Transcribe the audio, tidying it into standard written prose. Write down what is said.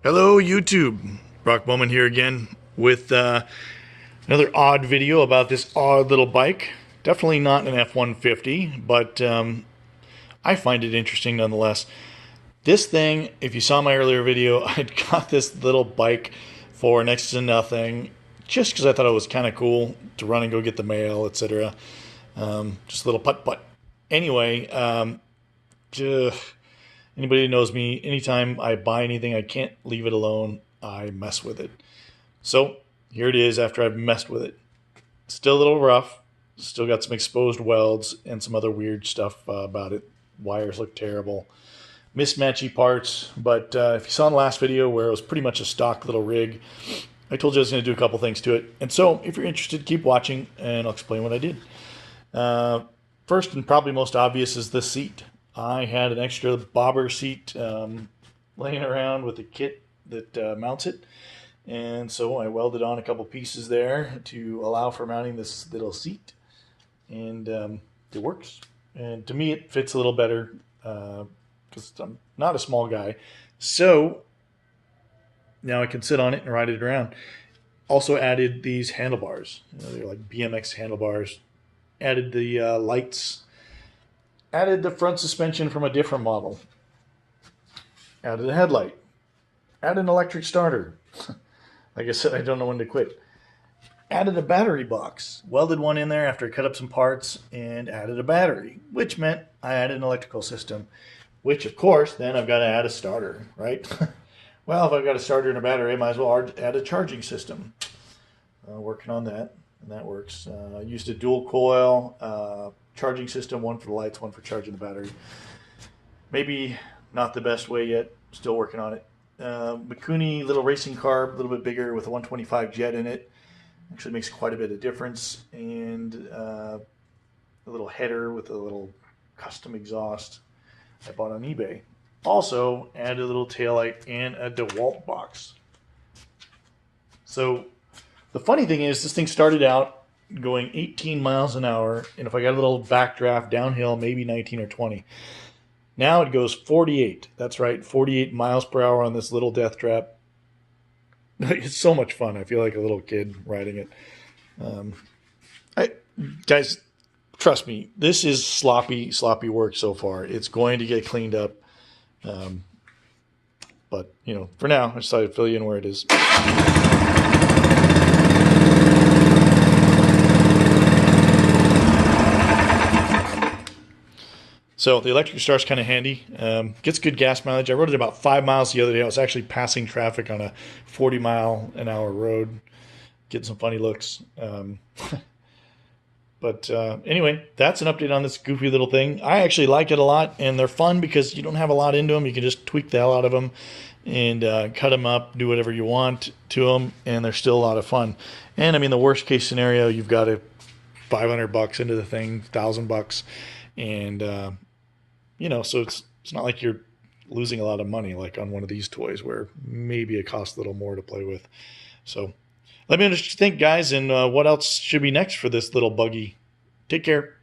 Hello YouTube, Brock Bowman here again with another odd video about this odd little bike. Definitely not an F-150, but I find it interesting nonetheless. This thing, if you saw my earlier video, I'd got this little bike for next to nothing just because I thought it was kind of cool to run and go get the mail, etc. Just a little putt-putt. Anyway, anybody who knows me, anytime I buy anything, I can't leave it alone. I mess with it. So here it is after I've messed with it. Still a little rough. Still got some exposed welds and some other weird stuff about it. Wires look terrible. Mismatchy parts. But if you saw in the last video where it was pretty much a stock little rig, I told you I was going to do a couple things to it. And so if you're interested, keep watching and I'll explain what I did. First and probably most obvious is the seat. I had an extra bobber seat laying around with a kit that mounts it. And so I welded on a couple pieces there to allow for mounting this little seat. And it works. And to me, it fits a little better because I'm not a small guy. So now I can sit on it and ride it around. Also added these handlebars. They're like BMX handlebars. Added the lights. Added the front suspension from a different model. Added a headlight. Added an electric starter. Like I said, I don't know when to quit. Added a battery box. Welded one in there after I cut up some parts and added a battery, which meant I added an electrical system, which of course then I've got to add a starter, right? Well, if I've got a starter and a battery, I might as well add a charging system. Working on that, and that works. I used a dual coil charging system, one for the lights, one for charging the battery. Maybe not the best way yet, still working on it. Mikuni little racing carb, a little bit bigger with a 125 jet in it. Actually makes quite a bit of difference. And a little header with a little custom exhaust I bought on eBay. Also added a little taillight and a Dewalt box. So the funny thing is this thing started out going 18 miles an hour, and if I got a little backdraft downhill, maybe 19 or 20. Now it goes 48. That's right, 48 miles per hour on this little death trap. It's so much fun. I feel like a little kid riding it. Guys, trust me, this is sloppy work so far. It's going to get cleaned up. But, you know, for now, I decided to fill you in where it is. So the electric start's kind of handy. Gets good gas mileage. I rode it about 5 miles the other day. I was actually passing traffic on a 40-mile-an-hour road, getting some funny looks. But anyway, that's an update on this goofy little thing. I actually like it a lot, and they're fun because you don't have a lot into them. You can just tweak the hell out of them and cut them up, do whatever you want to them, and they're still a lot of fun. And I mean, the worst case scenario, you've got $500 into the thing, $1,000, and you know, so it's not like you're losing a lot of money like on one of these toys where maybe it costs a little more to play with. So let me know what you think, guys, and what else should be next for this little buggy. Take care.